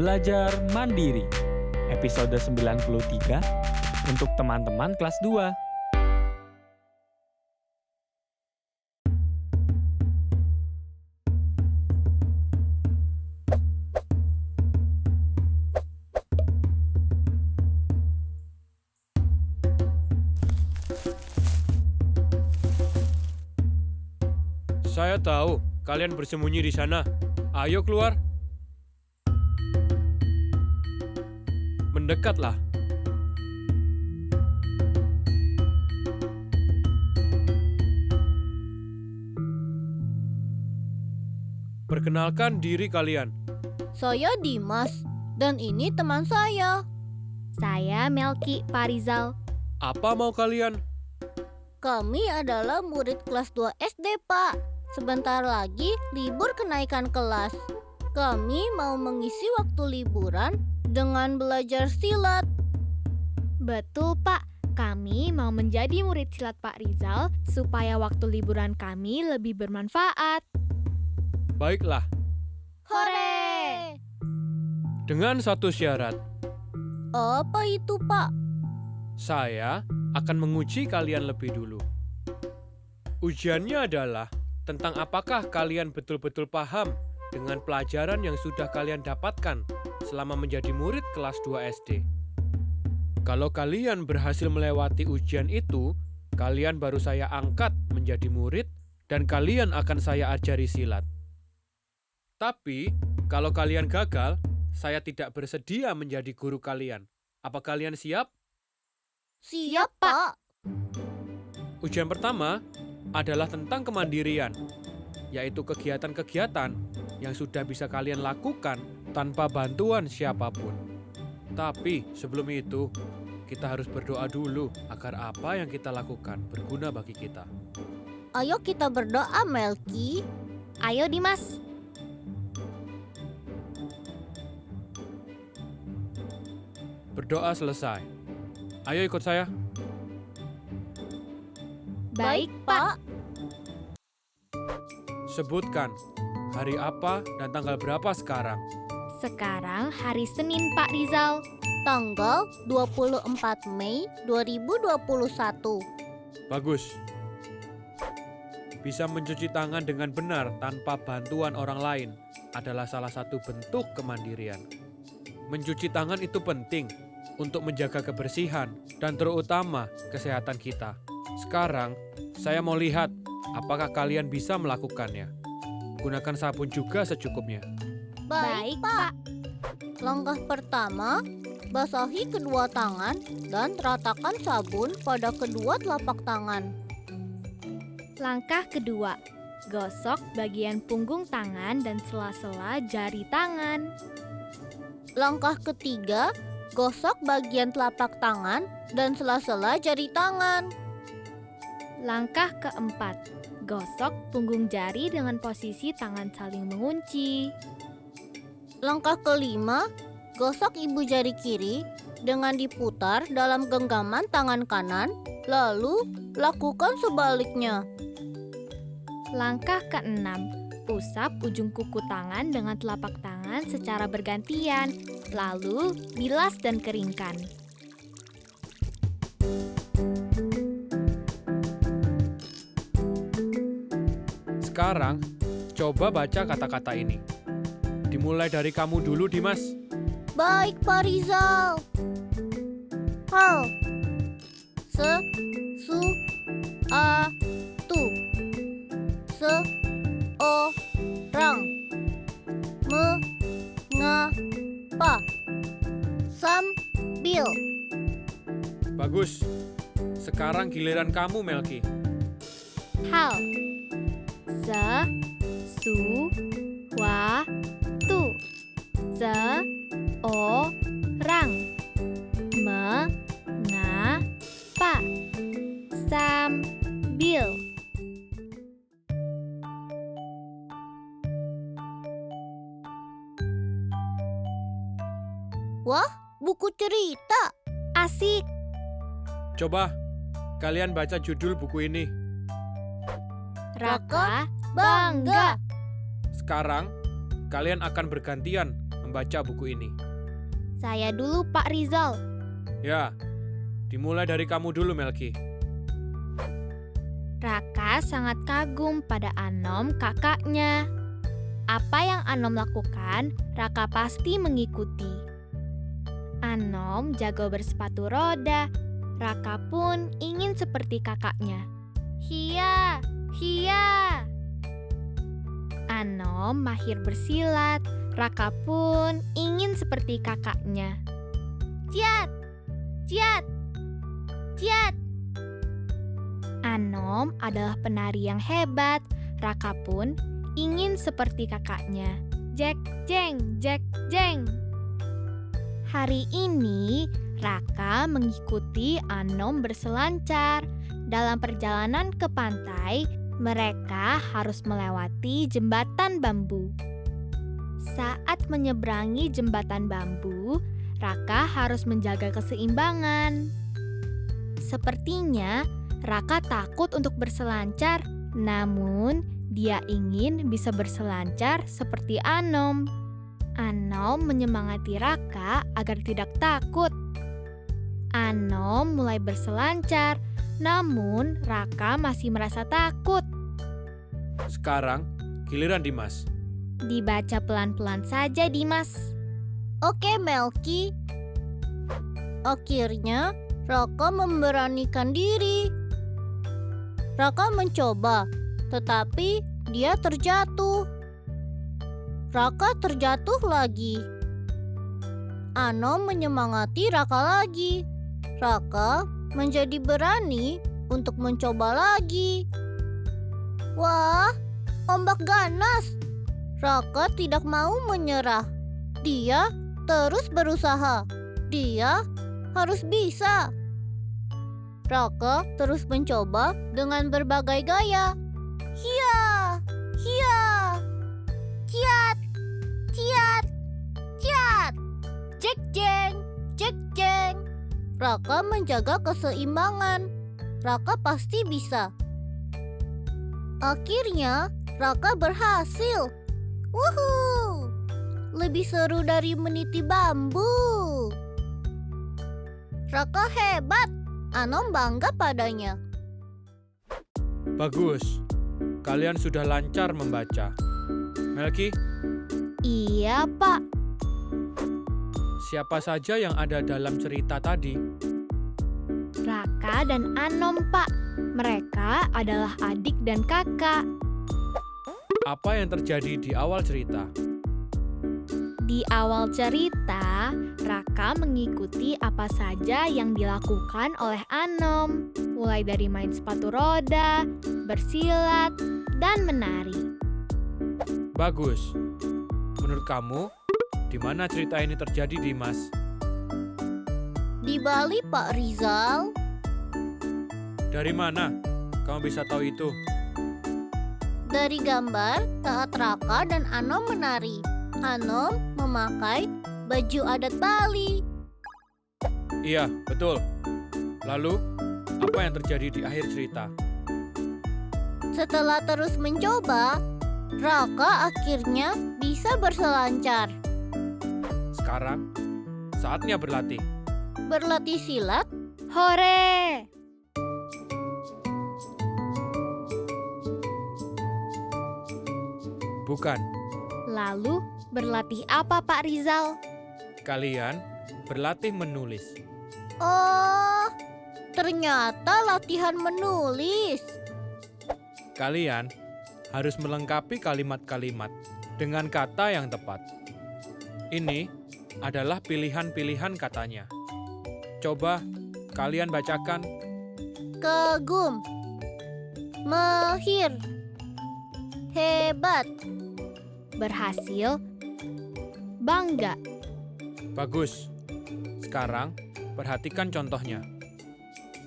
Belajar Mandiri, episode 93 untuk teman-teman kelas 2. Saya tahu kalian bersembunyi di sana. Ayo keluar. Mendekatlah. Perkenalkan diri kalian. Saya Dimas, dan ini teman saya. Saya Melki Parizal. Apa mau kalian? Kami adalah murid kelas 2 SD, Pak. Sebentar lagi libur kenaikan kelas. Kami mau mengisi waktu liburan dengan belajar silat. Betul, Pak. Kami mau menjadi murid silat Pak Rizal supaya waktu liburan kami lebih bermanfaat. Baiklah, Hore! dengan satu syarat. Apa itu, Pak? Saya akan menguji kalian lebih dulu. Ujiannya adalah tentang apakah kalian betul-betul paham dengan pelajaran yang sudah kalian dapatkan selama menjadi murid kelas 2 SD. Kalau kalian berhasil melewati ujian itu, kalian baru saya angkat menjadi murid dan kalian akan saya ajari silat. Tapi, kalau kalian gagal, saya tidak bersedia menjadi guru kalian. Apa kalian siap? Siap, Pak. Ujian pertama adalah tentang kemandirian, yaitu kegiatan-kegiatan yang sudah bisa kalian lakukan tanpa bantuan siapapun. Tapi sebelum itu, kita harus berdoa dulu agar apa yang kita lakukan berguna bagi kita. Ayo kita berdoa, Melki. Ayo, Dimas. Berdoa selesai. Ayo ikut saya. Baik, Pak. Sebutkan hari apa dan tanggal berapa sekarang. Sekarang hari Senin, Pak Rizal. Tanggal 24 Mei 2021. Bagus. Bisa mencuci tangan dengan benar tanpa bantuan orang lain adalah salah satu bentuk kemandirian. Mencuci tangan itu penting untuk menjaga kebersihan dan terutama kesehatan kita. Sekarang, saya mau lihat apakah kalian bisa melakukannya. Gunakan sabun juga secukupnya. Baik, Pak. Langkah pertama, basahi kedua tangan dan ratakan sabun pada kedua telapak tangan. Langkah kedua, gosok bagian punggung tangan dan sela-sela jari tangan. Langkah ketiga, gosok bagian telapak tangan dan sela-sela jari tangan. Langkah keempat, gosok punggung jari dengan posisi tangan saling mengunci. Langkah kelima, gosok ibu jari kiri dengan diputar dalam genggaman tangan kanan, lalu lakukan sebaliknya. Langkah keenam, usap ujung kuku tangan dengan telapak tangan secara bergantian, lalu bilas dan keringkan. Sekarang, coba baca kata-kata ini. Dimulai dari kamu dulu, Dimas. Baik, Pak Rizal. Hal. Se. Su. A. Tu. Se. O. Rang. Me. Nga. Pa. Sambil. Bagus. Sekarang giliran kamu, Melki. Hal. Se, su, wa, tu. Se, o, rang. Me, nga, pa. Sambil. Wah, buku cerita. Asik. Coba, kalian baca judul buku ini. Raka Bangga. Sekarang, kalian akan bergantian membaca buku ini. Saya dulu, Pak Rizal. Ya, dimulai dari kamu dulu, Melki. Raka sangat kagum pada Anom, kakaknya. Apa yang Anom lakukan, Raka pasti mengikuti. Anom jago bersepatu roda. Raka pun ingin seperti kakaknya. Hia, hia. Anom mahir bersilat. Raka pun ingin seperti kakaknya. Ciat, ciat, ciat. Anom adalah penari yang hebat. Raka pun ingin seperti kakaknya. Jek, jeng, jek, jeng. Hari ini, Raka mengikuti Anom berselancar. Dalam perjalanan ke pantai, mereka harus melewati jembatan bambu. Saat menyeberangi jembatan bambu, Raka harus menjaga keseimbangan. Sepertinya Raka takut untuk berselancar, namun dia ingin bisa berselancar seperti Anom. Anom menyemangati Raka agar tidak takut. Anom mulai berselancar, namun Raka masih merasa takut. Sekarang, giliran Dimas. Dibaca pelan-pelan saja, Dimas. Oke, Melki. Akhirnya, Raka memberanikan diri. Raka mencoba, tetapi dia terjatuh. Raka terjatuh lagi. Anom menyemangati Raka lagi. Raka menjadi berani untuk mencoba lagi. Wah, ombak ganas. Raka tidak mau menyerah. Dia terus berusaha. Dia harus bisa. Raka terus mencoba dengan berbagai gaya. Hia, hia, ciat, ciat, ciat, jek jeng, jek jeng. Raka menjaga keseimbangan. Raka pasti bisa. Akhirnya, Raka berhasil. Wuhu! Lebih seru dari meniti bambu. Raka hebat. Anom bangga padanya. Bagus. Kalian sudah lancar membaca. Melki, Iya, Pak. siapa saja yang ada dalam cerita tadi? Raka dan Anom, Pak. Mereka adalah adik dan kakak. Apa yang terjadi di awal cerita? Di awal cerita, Raka mengikuti apa saja yang dilakukan oleh Anom, mulai dari main sepatu roda, bersilat, dan menari. Bagus. Menurut kamu, di mana cerita ini terjadi, Dimas? Di Bali, Pak Rizal. Dari mana kamu bisa tahu itu? Dari gambar saat Raka dan Anom menari. Anom memakai baju adat Bali. Iya, betul. Lalu, apa yang terjadi di akhir cerita? Setelah terus mencoba, Raka akhirnya bisa berselancar. Sekarang, saatnya berlatih. Berlatih silat, Hore! Bukan, Lalu, berlatih apa, Pak Rizal? kalian berlatih menulis. oh, ternyata latihan menulis. Kalian harus melengkapi kalimat-kalimat dengan kata yang tepat. Ini adalah pilihan-pilihan katanya. Coba kalian bacakan kagum, mahir, hebat, Berhasil, bangga. Bagus. Sekarang, perhatikan contohnya.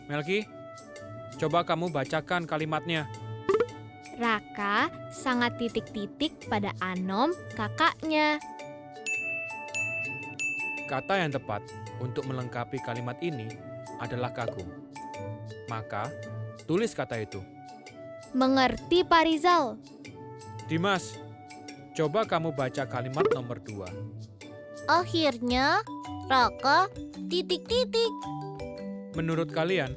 Melki, coba kamu bacakan kalimatnya. Raka sangat titik-titik pada Anom, kakaknya. Kata yang tepat untuk melengkapi kalimat ini adalah kagum. Maka, tulis kata itu. Mengerti, Pak Rizal? Dimas, coba kamu baca kalimat nomor 2. akhirnya Raka titik-titik. Menurut kalian,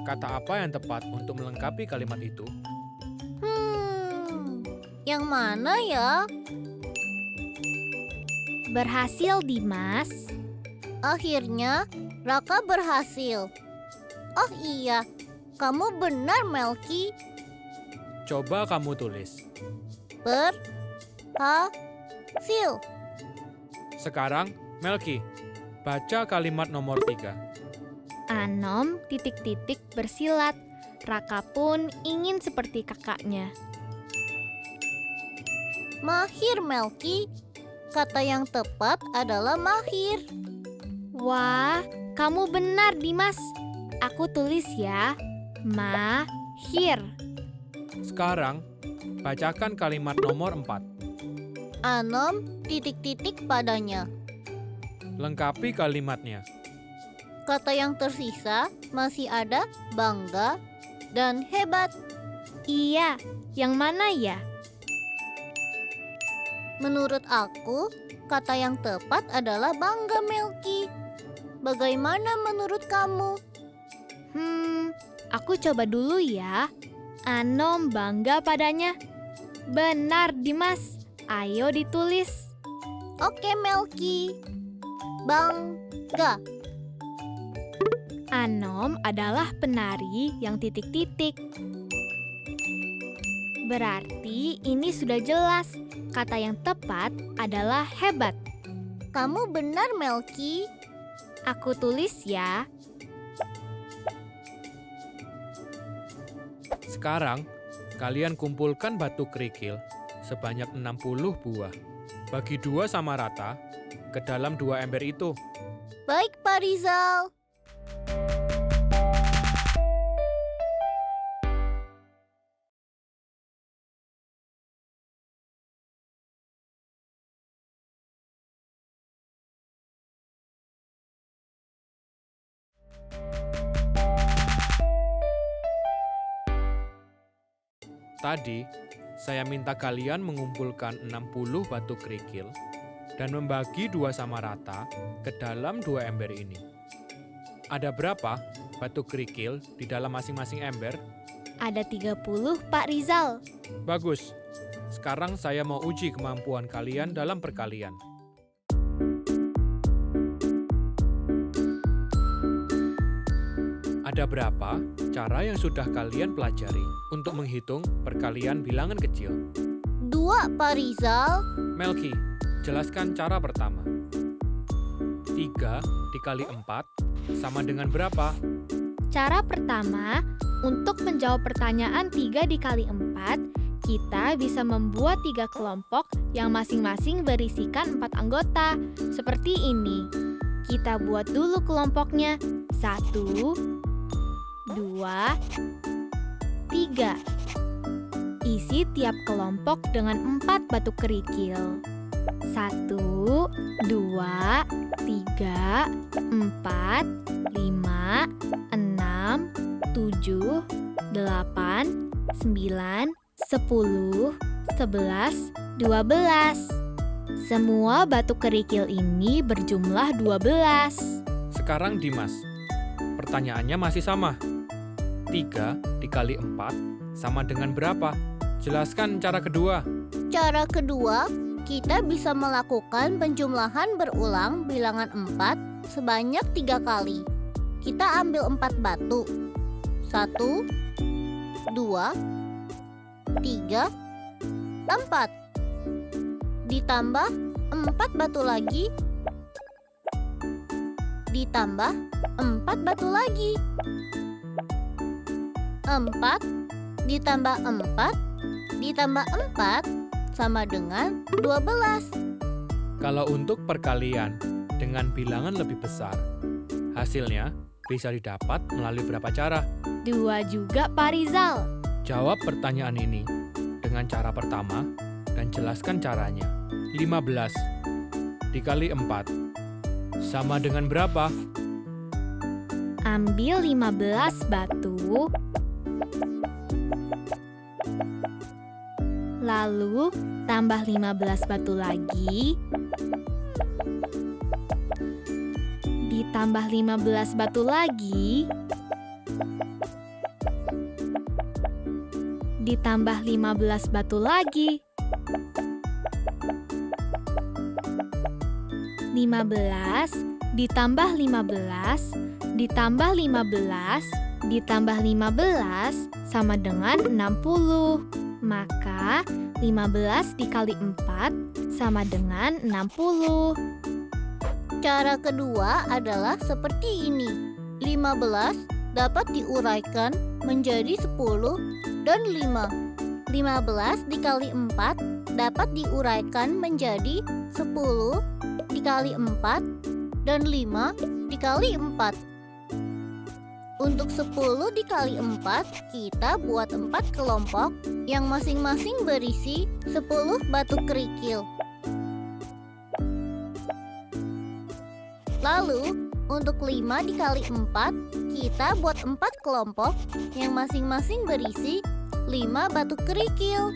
kata apa yang tepat untuk melengkapi kalimat itu? Yang mana ya? Berhasil, Dimas. Akhirnya Raka berhasil. Oh iya, kamu benar Melki. Coba kamu tulis. Berhasil. Sekarang, Melki, baca kalimat nomor 3. Anom titik-titik bersilat. Raka pun ingin seperti kakaknya. Mahir Melki. Kata yang tepat adalah mahir. Wah, kamu benar, Dimas. Aku tulis ya. Mahir. Sekarang, bacakan kalimat nomor 4. Anom titik-titik padanya. Lengkapi kalimatnya. Kata yang tersisa masih ada bangga dan hebat. Iya, yang mana ya? Menurut aku, kata yang tepat adalah bangga Melki. Bagaimana menurut kamu? Aku coba dulu ya. Anom bangga padanya. Benar, Dimas. Ayo ditulis. Oke Melki. Bangga. Anom adalah penari yang titik-titik. Berarti ini sudah jelas. Kata yang tepat adalah hebat. Kamu benar Melki. Aku tulis ya. Sekarang, kalian kumpulkan batu kerikil sebanyak 60 buah. Bagi 2 sama rata ke dalam 2 ember itu. Baik Pak Rizal. Tadi, saya minta kalian mengumpulkan 60 batu kerikil dan membagi 2 sama rata ke dalam 2 ember ini. Ada berapa batu kerikil di dalam masing-masing ember? Ada 30, Pak Rizal. Bagus. Sekarang saya mau uji kemampuan kalian dalam perkalian. Ada berapa cara yang sudah kalian pelajari untuk menghitung perkalian bilangan kecil? 2 Pak Rizal. Melki, jelaskan cara pertama. 3 dikali 4 sama dengan berapa? Cara pertama, untuk menjawab pertanyaan 3 dikali 4, kita bisa membuat 3 kelompok yang masing-masing berisikan 4 anggota. Seperti ini. Kita buat dulu kelompoknya. 1, 2, 3. Isi tiap kelompok dengan 4 batu kerikil. 1, 2, 3, 4, 5, 6, 7, 8, 9, 10, 11, 12. Semua batu kerikil ini berjumlah 12. Sekarang Dimas, pertanyaannya masih sama. 3 dikali 4 sama dengan berapa? Jelaskan cara kedua. Cara kedua, kita bisa melakukan penjumlahan berulang bilangan 4 sebanyak 3 kali. Kita ambil 4 batu. 1, 2, 3, 4. Ditambah 4 batu lagi. Ditambah 4 batu lagi. 4 ditambah 4 ditambah 4 sama dengan 12. Kalau untuk perkalian dengan bilangan lebih besar, hasilnya bisa didapat melalui berapa cara? 2 juga, Pak Rizal. Jawab pertanyaan ini dengan cara pertama dan jelaskan caranya. 15 dikali 4 sama dengan berapa? Ambil 15 batu, lalu tambah 15 batu lagi, ditambah 15 batu lagi, ditambah 15 batu lagi, 15 ditambah 15 ditambah 15 ditambah 15 sama dengan 60. Maka 15 dikali 4 sama dengan 60. Cara kedua adalah seperti ini. 15 dapat diuraikan menjadi 10 dan 5. 15 dikali 4 dapat diuraikan menjadi 10 dikali 4 dan 5 dikali 4. Untuk 10 dikali 4, kita buat 4 kelompok yang masing-masing berisi 10 batu kerikil. Lalu, untuk 5 dikali 4, kita buat 4 kelompok yang masing-masing berisi 5 batu kerikil.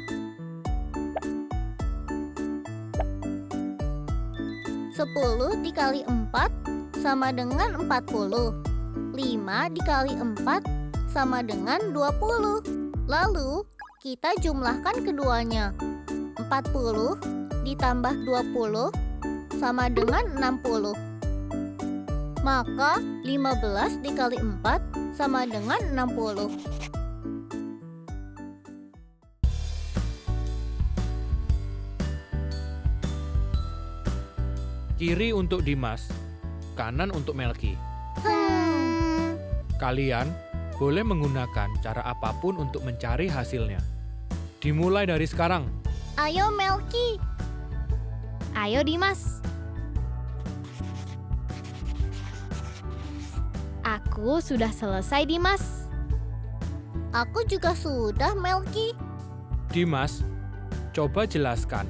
10 dikali 4 sama dengan 40. 5 dikali 4 sama dengan 20. Lalu, kita jumlahkan keduanya. 40 ditambah 20 sama dengan 60. Maka, 15 dikali 4 sama dengan 60. Kiri untuk Dimas, kanan untuk Melki. Kalian boleh menggunakan cara apapun untuk mencari hasilnya. Dimulai dari sekarang. Ayo Melki. Ayo Dimas. Aku sudah selesai, Dimas. Aku juga sudah, Melki. Dimas, coba jelaskan.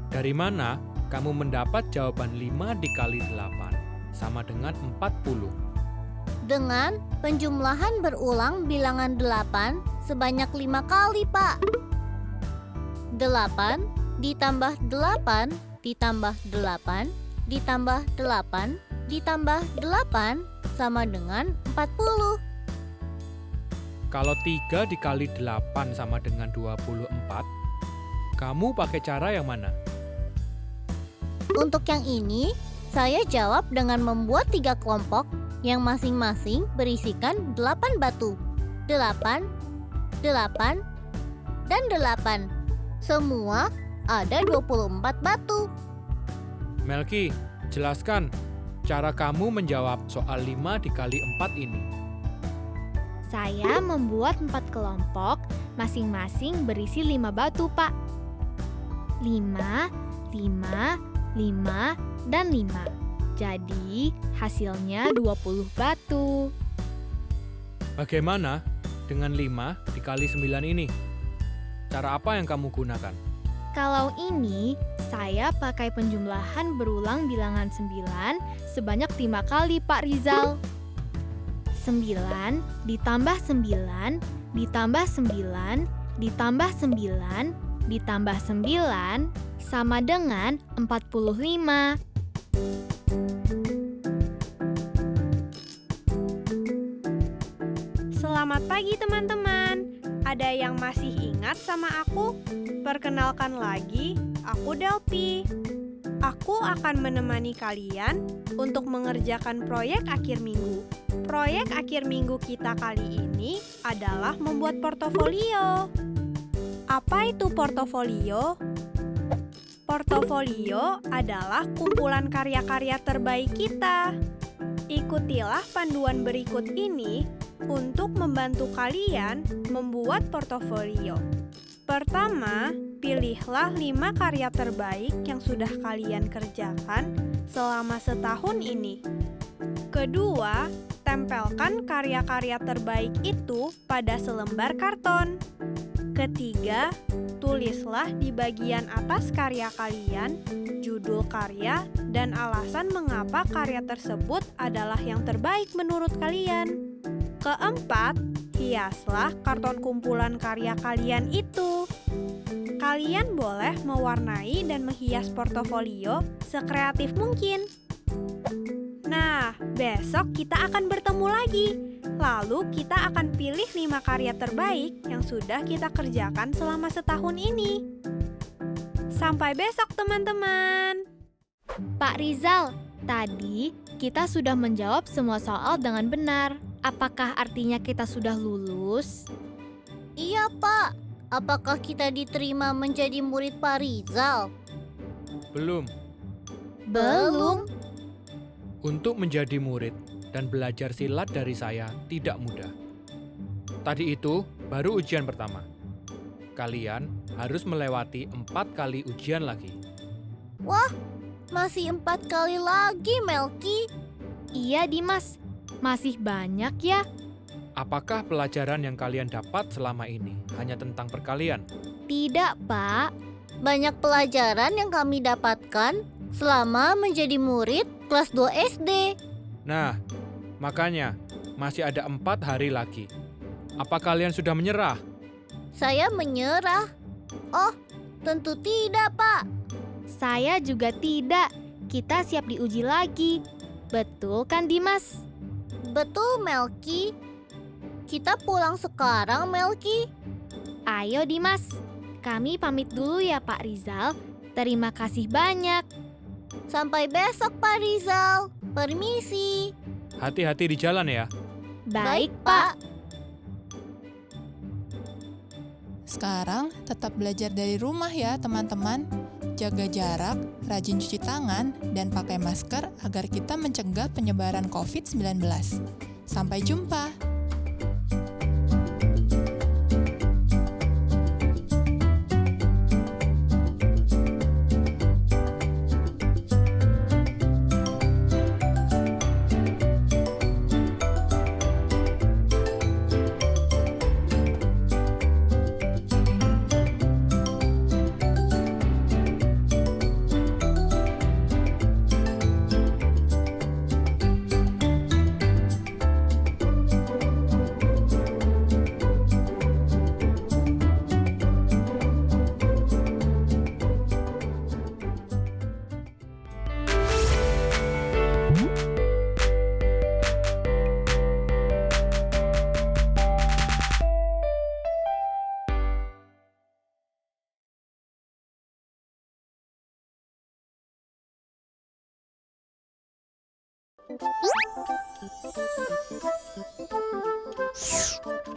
Dari mana kamu mendapat jawaban 5 dikali 8 sama dengan 40? Dengan penjumlahan berulang bilangan 8 sebanyak 5 kali, Pak. 8 ditambah 8 ditambah 8 ditambah 8 ditambah 8 sama dengan 40. Kalau 3 dikali 8 sama dengan 24, kamu pakai cara yang mana? Untuk yang ini, saya jawab dengan membuat 3 kelompok yang masing-masing berisikan 8 batu. 8, 8, dan 8. Semua ada 24 batu. Melki, jelaskan cara kamu menjawab soal 5 dikali 4 ini. Saya membuat 4 kelompok, masing-masing berisi 5 batu, Pak. 5, 5, 5, dan 5. Jadi, hasilnya 20 batu. Bagaimana dengan 5 dikali 9 ini? Cara apa yang kamu gunakan? Kalau ini, saya pakai penjumlahan berulang bilangan 9 sebanyak 5 kali, Pak Rizal. 9 ditambah 9 ditambah 9 ditambah 9 ditambah 9 sama dengan 45. Selamat pagi teman-teman. Ada yang masih ingat sama aku? Perkenalkan lagi, aku Delpi. Aku akan menemani kalian untuk mengerjakan proyek akhir minggu. Proyek akhir minggu kita kali ini adalah membuat portofolio. Apa itu portofolio? Portofolio adalah kumpulan karya-karya terbaik kita. Ikutilah panduan berikut ini untuk membantu kalian membuat portofolio. Pertama, pilihlah 5 karya terbaik yang sudah kalian kerjakan selama setahun ini. Kedua, tempelkan karya-karya terbaik itu pada selembar karton. Ketiga, tulislah di bagian atas karya kalian judul karya dan alasan mengapa karya tersebut adalah yang terbaik menurut kalian. Keempat, hiaslah karton kumpulan karya kalian itu. Kalian boleh mewarnai dan menghias portofolio sekreatif mungkin. Nah, besok kita akan bertemu lagi. Lalu kita akan pilih 5 karya terbaik yang sudah kita kerjakan selama setahun ini. Sampai besok teman-teman. Pak Rizal, tadi kita sudah menjawab semua soal dengan benar. Apakah artinya kita sudah lulus? Iya, Pak. Apakah kita diterima menjadi murid Pak Rizal? Belum. Belum. Untuk menjadi murid dan belajar silat dari saya tidak mudah. Tadi itu baru ujian pertama. Kalian harus melewati 4 kali ujian lagi. Wah, masih 4 kali lagi, Melki. Iya, Dimas. Masih banyak ya? Apakah pelajaran yang kalian dapat selama ini hanya tentang perkalian? Tidak, Pak. Banyak pelajaran yang kami dapatkan selama menjadi murid kelas 2 SD. Nah, makanya masih ada 4 hari lagi. Apa kalian sudah menyerah? Saya menyerah. Oh, tentu tidak, Pak. Saya juga tidak. Kita siap diuji lagi. Betul kan, Dimas? Betul, Melki. Kita pulang sekarang, Melki. Ayo, Dimas. Kami pamit dulu ya, Pak Rizal. Terima kasih banyak. Sampai besok, Pak Rizal. Permisi. Hati-hati di jalan ya. Baik, Pak. Sekarang tetap belajar dari rumah ya teman-teman. Jaga jarak, rajin cuci tangan, dan pakai masker agar kita mencegah penyebaran COVID-19. Sampai jumpa!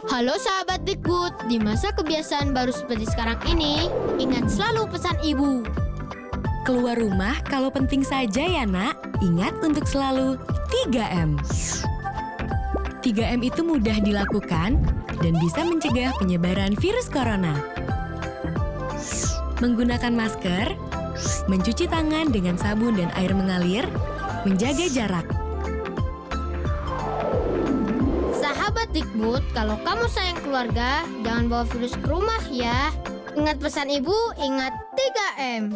Halo sahabat Dikbud, di masa kebiasaan baru seperti sekarang ini, ingat selalu pesan ibu. Keluar rumah kalau penting saja ya nak, ingat untuk selalu 3M. 3M itu mudah dilakukan dan bisa mencegah penyebaran virus corona. Menggunakan masker, mencuci tangan dengan sabun dan air mengalir, menjaga jarak. Sahabat Dikbud, kalau kamu sayang keluarga, jangan bawa virus ke rumah ya. Ingat pesan ibu, ingat 3M.